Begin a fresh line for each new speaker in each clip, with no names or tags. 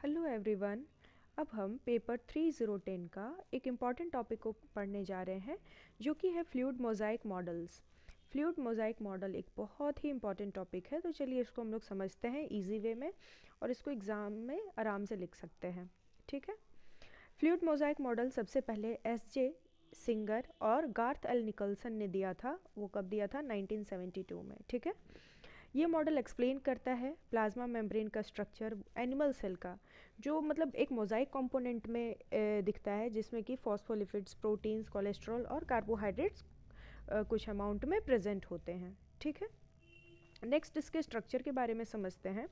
Hello everyone. अब हम paper 3010 का एक इम्पॉर्टेंट टॉपिक को पढ़ने जा रहे हैं जो कि है fluid mosaic models. Fluid mosaic model एक बहुत ही इम्पॉर्टेंट टॉपिक है, तो चलिए इसको हम लोग समझते हैं इजी वे में और इसको एग्ज़ाम में आराम से लिख सकते हैं। ठीक है। फ्लूइड मोज़ाइक मॉडल सबसे पहले एस.जे. सिंगर और गार्थ एल निकल्सन ने दिया था। वो कब दिया था? 1972 में। ठीक है। ये मॉडल एक्सप्लेन करता है प्लाज्मा मेम्ब्रेन का स्ट्रक्चर एनिमल सेल का, जो मतलब एक मोज़ाइक कंपोनेंट में दिखता है, जिसमें कि फॉस्फोलिपिड्स, प्रोटीन्स, कोलेस्ट्रॉल और कार्बोहाइड्रेट्स कुछ अमाउंट में प्रेजेंट होते हैं। ठीक है। नेक्स्ट इसके स्ट्रक्चर के बारे में समझते हैं।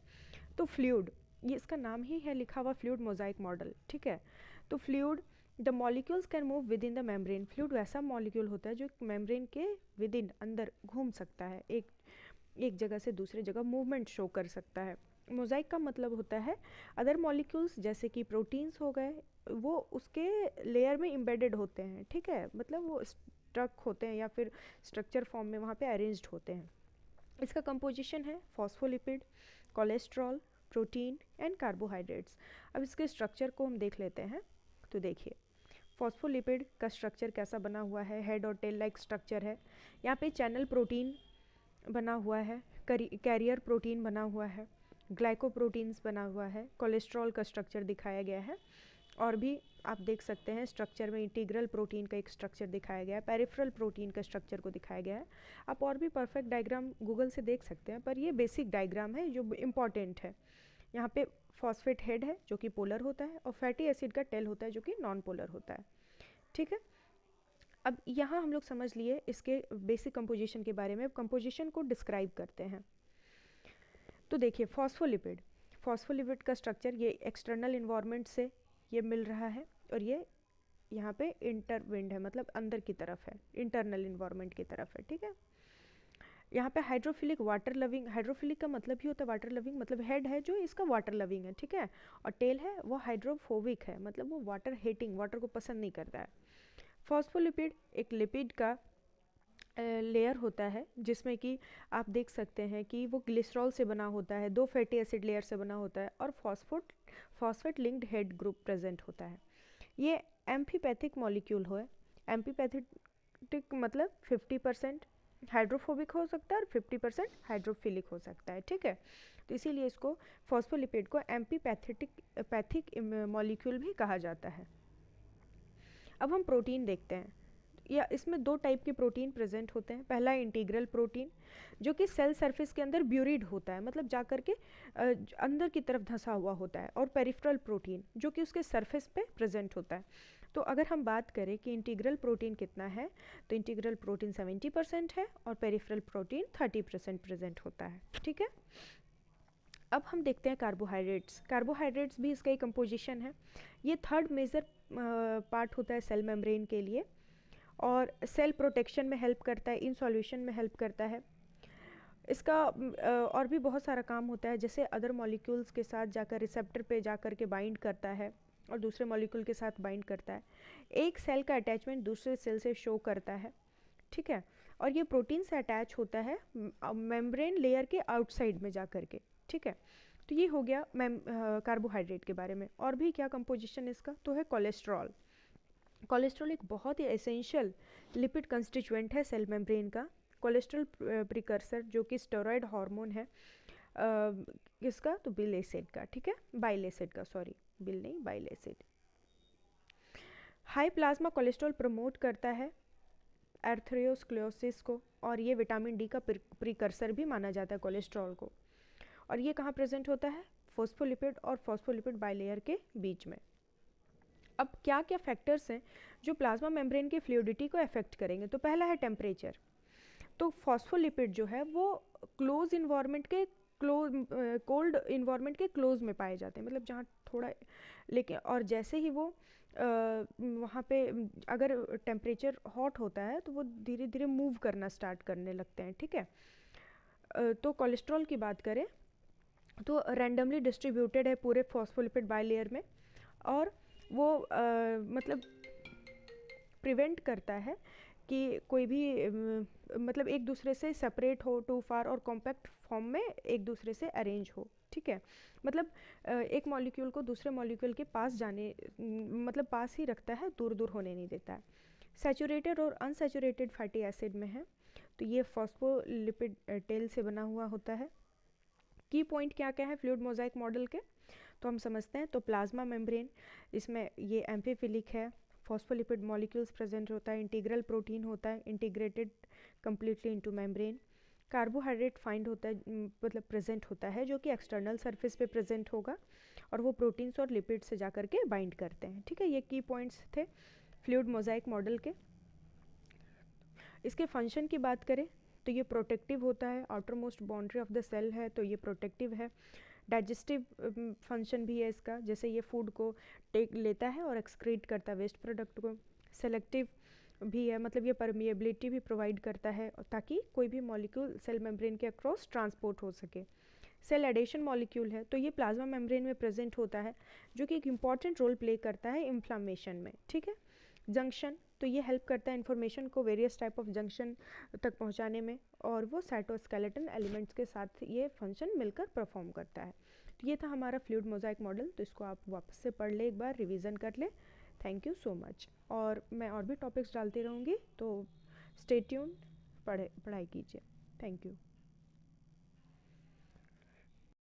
तो फ्लूइड, ये इसका नाम ही है लिखा हुआ फ्लूइड मोज़ाइक मॉडल। ठीक है। तो fluid the molecules can move with in the membrane. Fluid वैसा मॉलिक्यूल होता है जो मेम्ब्रेन के विद इन अंदर घूम सकता है, एक जगह से दूसरी जगह मूवमेंट शो कर सकता है। मोज़ाइक का मतलब होता है अदर मॉलिक्यूल्स जैसे कि प्रोटीन्स हो गए, वो उसके लेयर में एम्बेडेड होते हैं। ठीक है। मतलब वो स्ट्रक होते हैं या फिर स्ट्रक्चर फॉर्म में वहाँ पे अरेंज्ड होते हैं। इसका कंपोजिशन है phospholipid, cholesterol, protein and carbohydrates. अब इसके स्ट्रक्चर को हम देख लेते हैं। तो देखिए, फॉस्फोलिपिड का स्ट्रक्चर कैसा बना हुआ है, हेड और टेल लाइक स्ट्रक्चर है। यहाँ पे चैनल प्रोटीन बना हुआ है, कैरियर प्रोटीन बना हुआ है, ग्लाइकोप्रोटीन्स बना हुआ है, कोलेस्ट्रॉल का स्ट्रक्चर दिखाया गया है। और भी आप देख सकते हैं स्ट्रक्चर में इंटीग्रल प्रोटीन का एक स्ट्रक्चर दिखाया गया है, पेरिफेरल प्रोटीन का स्ट्रक्चर को दिखाया गया है। आप और भी परफेक्ट डायग्राम गूगल से देख सकते हैं, पर ये बेसिक डायग्राम है जो इम्पॉर्टेंट है। यहाँ पे फॉस्फेट हेड है जो कि पोलर होता है, और फैटी एसिड का टेल होता है जो कि नॉन पोलर होता है। ठीक है। अब यहाँ हम लोग समझ लिए इसके बेसिक कंपोजिशन के बारे में। अब कंपोजिशन को डिस्क्राइब करते हैं। तो देखिए, फॉस्फोलिपिड का स्ट्रक्चर ये एक्सटर्नल इन्वायरमेंट से ये मिल रहा है, और ये यहाँ पे इंटरविंड है, मतलब अंदर की तरफ है, इंटरनल इन्वायरमेंट की तरफ है। ठीक है। यहाँ पे हाइड्रोफिलिक वाटर लविंग, हाइड्रोफिलिक का मतलब ही होता है वाटर लविंग, मतलब हेड है जो इसका वाटर लविंग है। ठीक है। और टेल है वो हाइड्रोफोबिक है, मतलब वो वाटर हेटिंग, वाटर को पसंद नहीं करता है। फॉस्फोलिपिड एक लिपिड का लेयर होता है, जिसमें कि आप देख सकते हैं कि वो ग्लिसरॉल से बना होता है, 2 फैटी एसिड लेयर से बना होता है, और phosphate linked head group present होता है। ये एम्फीपैथिक मॉलिक्यूल है। एम्फीपैथिक मतलब 50% हाइड्रोफोबिक हो सकता है और 50% हाइड्रोफिलिक हो सकता है। ठीक है। तो इसीलिए इसको फॉस्फोलिपिड को पैथिक मॉलिक्यूल भी कहा जाता है। अब हम प्रोटीन देखते हैं, या इसमें 2 टाइप के प्रोटीन प्रेजेंट होते हैं। पहला है इंटीग्रल प्रोटीन, जो कि सेल सरफेस के अंदर ब्यूरिड होता है, मतलब जा कर के अंदर की तरफ धंसा हुआ होता है। और पेरिफेरल प्रोटीन जो कि उसके सरफेस पे प्रेजेंट होता है। तो अगर हम बात करें कि इंटीग्रल प्रोटीन कितना है, तो इंटीग्रल प्रोटीन 70% है और पेरिफेरल प्रोटीन 30% प्रेजेंट होता है। ठीक है। अब हम देखते हैं कार्बोहाइड्रेट्स भी इसका ही कंपोजिशन है। ये थर्ड मेजर पार्ट होता है सेल मेम्ब्रेन के लिए, और सेल प्रोटेक्शन में हेल्प करता है, इन सॉल्यूशन में हेल्प करता है। इसका और भी बहुत सारा काम होता है, जैसे अदर मॉलिक्यूल्स के साथ जाकर रिसेप्टर पे जाकर के बाइंड करता है और दूसरे मॉलिक्यूल के साथ बाइंड करता है। एक सेल का अटैचमेंट दूसरे सेल से शो करता है। ठीक है। और ये प्रोटीन से अटैच होता है मेम्ब्रेन लेयर के आउटसाइड में जाकर के। ठीक है। तो ये हो गया कार्बोहाइड्रेट के बारे में। और भी क्या कंपोजिशन इसका, तो है कोलेस्ट्रॉल। कोलेस्ट्रॉल एक बहुत ही एसेंशियल लिपिड कंस्टिट्यूएंट है सेल मेम्ब्रेन का। कोलेस्ट्रॉल प्रिकर्सर जो कि स्टेरॉयड हार्मोन है किसका, तो बिल एसिड का। ठीक है। बाइल एसिड का, सॉरी, बिल नहीं, bile acid. High plasma cholesterol promote करता है एर्थेरोस्क्लेरोसिस को, और ये विटामिन डी का प्रिकर्सर भी माना जाता है कोलेस्ट्रॉल को। और ये कहाँ प्रेजेंट होता है, फॉस्फोलिपिड और फॉस्फोलिपिड बाइलेयर के बीच में। अब क्या क्या फैक्टर्स हैं जो प्लाज्मा मेम्ब्रेन की फ्लूइडिटी को अफेक्ट करेंगे, तो पहला है टेम्परेचर। तो फॉस्फोलिपिड जो है वो क्लोज इन्वायरमेंट के कोल्ड इन्वायरमेंट के क्लोज में पाए जाते हैं, मतलब जहाँ थोड़ा, लेकिन और जैसे ही वो वहाँ पे अगर टेम्परेचर हॉट होता है तो वो धीरे धीरे मूव करना स्टार्ट करने लगते हैं। ठीक है। तो कोलेस्ट्रॉल की बात करें तो रैंडमली डिस्ट्रीब्यूटेड है पूरे फॉस्फोलिपिड बाइलेयर में, और वो मतलब प्रिवेंट करता है कि कोई भी मतलब एक दूसरे से सेपरेट हो, टू फार और कॉम्पैक्ट फॉर्म में एक दूसरे से अरेंज हो। ठीक है। मतलब एक मॉलिक्यूल को दूसरे मॉलिक्यूल के पास जाने मतलब पास ही रखता है, दूर दूर होने नहीं देता है। सैचुरेटेड और अनसैचुरेटेड फैटी एसिड में है तो ये फॉस्फोलिपिड टेल से बना हुआ होता है। की पॉइंट क्या क्या है फ्लूइड मोज़ाइक मॉडल के, तो हम समझते हैं। तो प्लाज्मा मेम्ब्रेन, इसमें ये एम्फीफिलिक है, फॉस्फोलिपिड मॉलिक्यूल्स प्रेजेंट होता है, इंटीग्रल प्रोटीन होता है, integrated completely into membrane. Carbohydrate find होता है, मतलब प्रेजेंट होता है, जो कि एक्सटर्नल सरफेस पे प्रेजेंट होगा और वो प्रोटीन्स और लिपिड से जा करके बाइंड करते हैं। ठीक है, ये की पॉइंट्स थे फ्लूइड मोज़ाइक मॉडल के। इसके फंक्शन की बात करें तो ये प्रोटेक्टिव होता है, outermost boundary of the cell है तो ये प्रोटेक्टिव है। डाइजेस्टिव फंक्शन भी है इसका, जैसे ये फूड को टेक लेता है और एक्सक्रीट करता है वेस्ट प्रोडक्ट को। सेलेक्टिव भी है, मतलब ये परमिएबिलिटी भी प्रोवाइड करता है ताकि कोई भी मॉलिक्यूल सेल मेम्ब्रेन के अक्रॉस ट्रांसपोर्ट हो सके। सेल एडेशन मॉलिक्यूल है तो ये प्लाज्मा मेम्ब्रेन में प्रेजेंट होता है, जो कि एक इम्पॉर्टेंट रोल प्ले करता है इन्फ्लामेशन में। ठीक है। जंक्शन, तो ये हेल्प करता है इन्फॉर्मेशन को वेरियस टाइप ऑफ जंक्शन तक पहुंचाने में, और वो साइटोस्केलेटन एलिमेंट्स के साथ ये फंक्शन मिलकर परफॉर्म करता है। तो ये था हमारा फ्लूइड मोज़ाइक मॉडल, तो इसको आप वापस से पढ़ ले, एक बार रिवीजन कर ले। Thank you so much. और मैं और भी टॉपिक्स डालती रहूँगी, तो स्टे ट्यून, पढ़ाई कीजिए। Thank you.